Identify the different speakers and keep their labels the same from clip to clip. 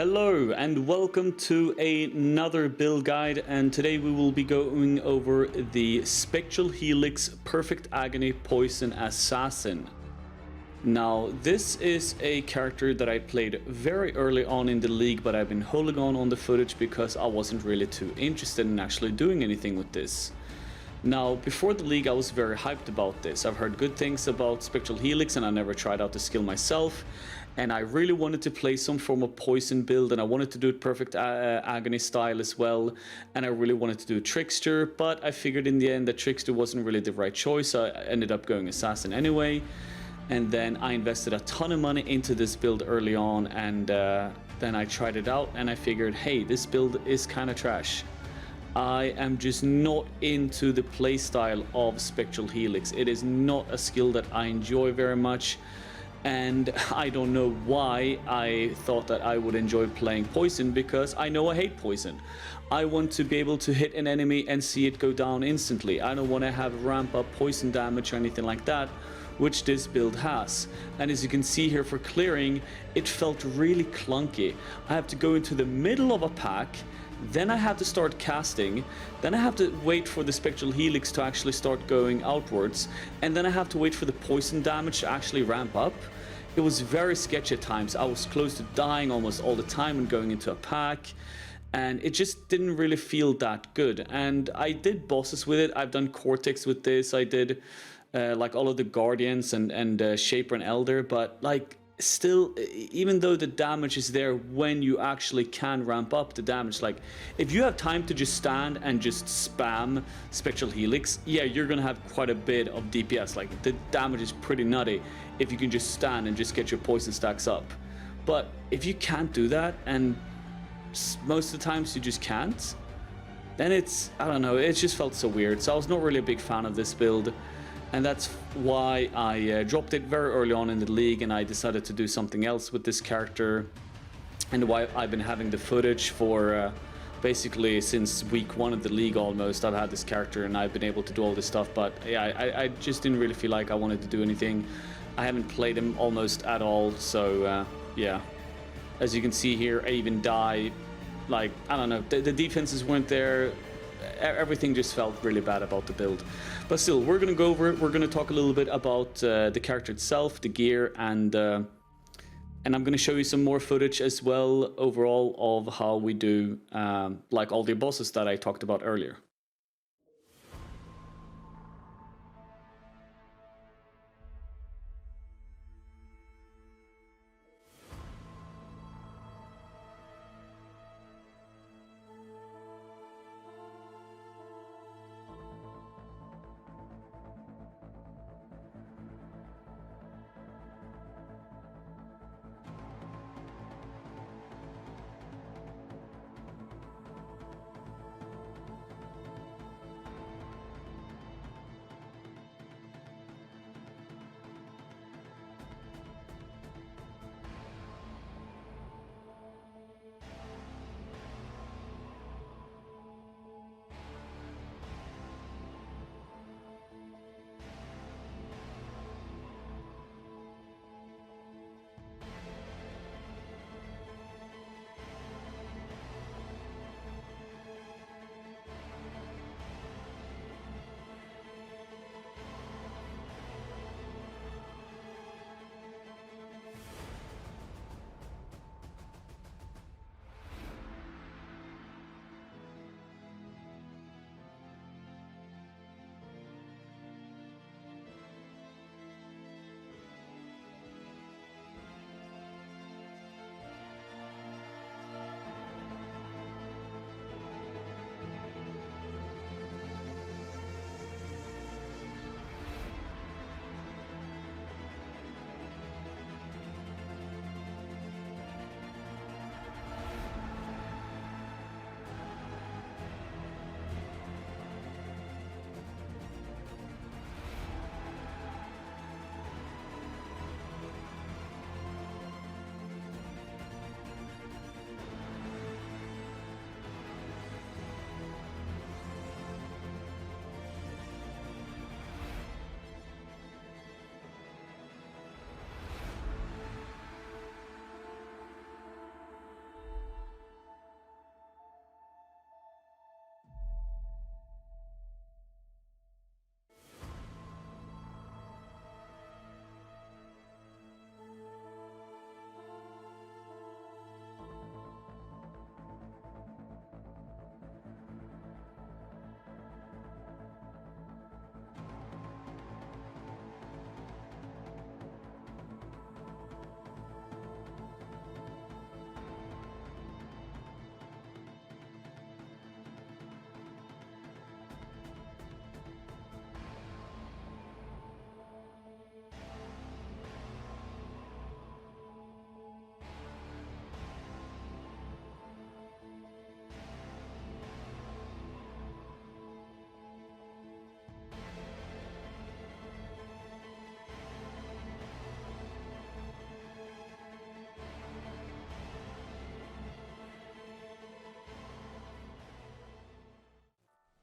Speaker 1: Hello and welcome to another build guide, and today we will be going over the Spectral Helix Perfect Agony Poison Assassin. Now this is a character that I played very early on in the league, but I've been holding on the footage because I wasn't really too interested in actually doing anything with this. Now, before the league I was very hyped about this. I've heard good things about Spectral Helix and I never tried out the skill myself. And I really wanted to play some form of poison build, and I wanted to do it perfect Agony style as well. And I really wanted to do Trickster, but I figured in the end that Trickster wasn't really the right choice. So I ended up going Assassin anyway. And then I invested a ton of money into this build early on, and then I tried it out and I figured, hey, this build is kind of trash. I am just not into the playstyle of Spectral Helix. It is not a skill that I enjoy very much, and I don't know why I thought that I would enjoy playing Poison, because I know I hate Poison. I want to be able to hit an enemy and see it go down instantly. I don't want to have ramp up poison damage or anything like that, which this build has. And as you can see here, for clearing, it felt really clunky. I have to go into the middle of a pack, then I have to start casting, then I have to wait for the Spectral Helix to actually start going outwards, and then I have to wait for the poison damage to actually ramp up. It was very sketchy at times. I was close to dying almost all the time when going into a pack, and it just didn't really feel that good. And I did bosses with it. I've done Cortex with this. I did like all of the Guardians and Shaper and Elder, but like, still, even though the damage is there when you actually can ramp up the damage, like if you have time to just stand and just spam Spectral Helix, yeah, you're gonna have quite a bit of DPS. Like the damage is pretty nutty if you can just stand and just get your poison stacks up. But if you can't do that, and most of the times you just can't, then it's, I don't know, it just felt so weird. So I was not really a big fan of this build. And that's why I dropped it very early on in the league, and I decided to do something else with this character. And why I've been having the footage for basically since week 1 of the league almost. I've had this character and I've been able to do all this stuff, but yeah, I just didn't really feel like I wanted to do anything. I haven't played him almost at all, so yeah. As you can see here, I even die. Like, I don't know, the defenses weren't there. Everything just felt really bad about the build. But still, we're gonna go over it. We're gonna talk a little bit about the character itself, the gear, and I'm gonna show you some more footage as well overall of how we do like all the bosses that I talked about earlier.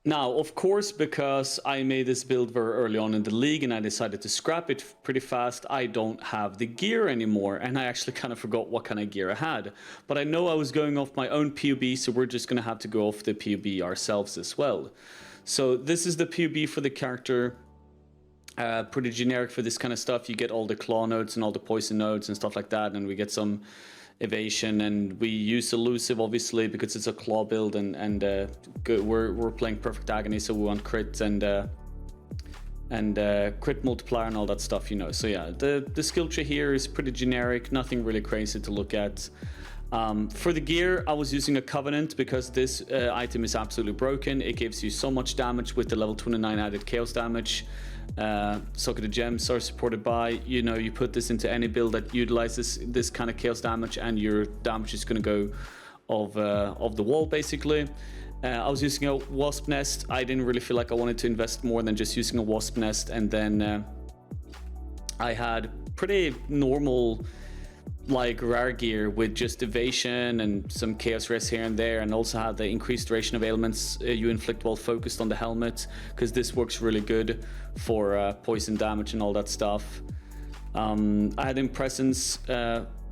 Speaker 1: Now, of course, because I made this build very early on in the league and I decided to scrap it pretty fast, I don't have the gear anymore. And I actually kind of forgot what kind of gear I had. But I know I was going off my own PUB, so we're just going to have to go off the PUB ourselves as well. So this is the PUB for the character. Pretty generic for this kind of stuff. You get all the claw nodes and all the poison nodes and stuff like that. And we get some evasion, and we use elusive obviously because it's a claw build, and we're playing perfect agony, so we want crit and crit multiplier and all that stuff, you know. So yeah, the skill tree here is pretty generic, nothing really crazy to look at. For the gear, I was using a Covenant because this item is absolutely broken. It gives you so much damage with the level 29 added chaos damage. Socketed gems are supported by, you know, you put this into any build that utilizes this kind of chaos damage and your damage is going to go of the wall basically. I was using a wasp nest. I didn't really feel like I wanted to invest more than just using a wasp nest, and then I had pretty normal like rare gear with just evasion and some chaos res here and there, and also had the increased duration of ailments you inflict while focused on the helmet, because this works really good for poison damage and all that stuff. I had Impressions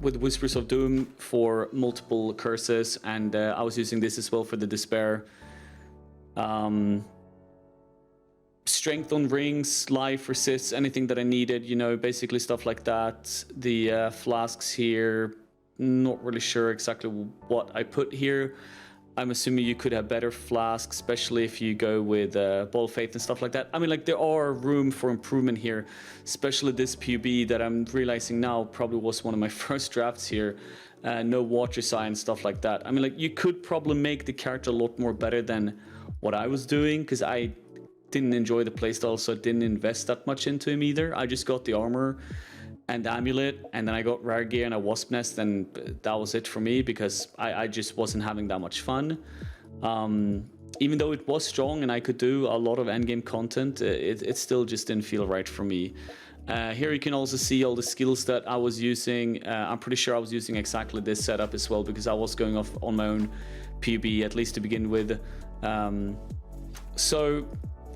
Speaker 1: with Whispers of Doom for multiple curses, and I was using this as well for the Despair. Strength on rings, life, resists, anything that I needed, you know, basically stuff like that. The flasks here, not really sure exactly what I put here. I'm assuming you could have better flasks, especially if you go with Ball of Faith and stuff like that. I mean, like, there are room for improvement here, especially this PUB that I'm realizing now probably was one of my first drafts here. No water sign, stuff like that. I mean, like, you could probably make the character a lot more better than what I was doing, because I didn't enjoy the playstyle, so I didn't invest that much into him either. I just got the armor and the amulet, and then I got rare gear and a wasp nest, and that was it for me, because I just wasn't having that much fun. Even though it was strong and I could do a lot of endgame content, it still just didn't feel right for me. Here you can also see all the skills that I was using. I'm pretty sure I was using exactly this setup as well, because I was going off on my own PUB, at least to begin with. So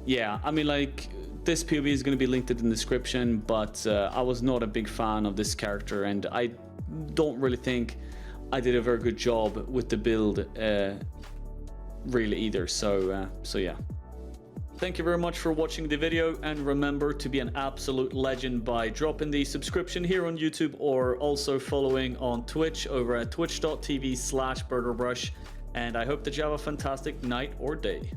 Speaker 1: yeah, I mean, like, this PUB is going to be linked in the description, but I was not a big fan of this character, and I don't really think I did a very good job with the build really either. So yeah. Thank you very much for watching the video, and remember to be an absolute legend by dropping the subscription here on YouTube, or also following on Twitch over at twitch.tv/burgerbrush, and I hope that you have a fantastic night or day.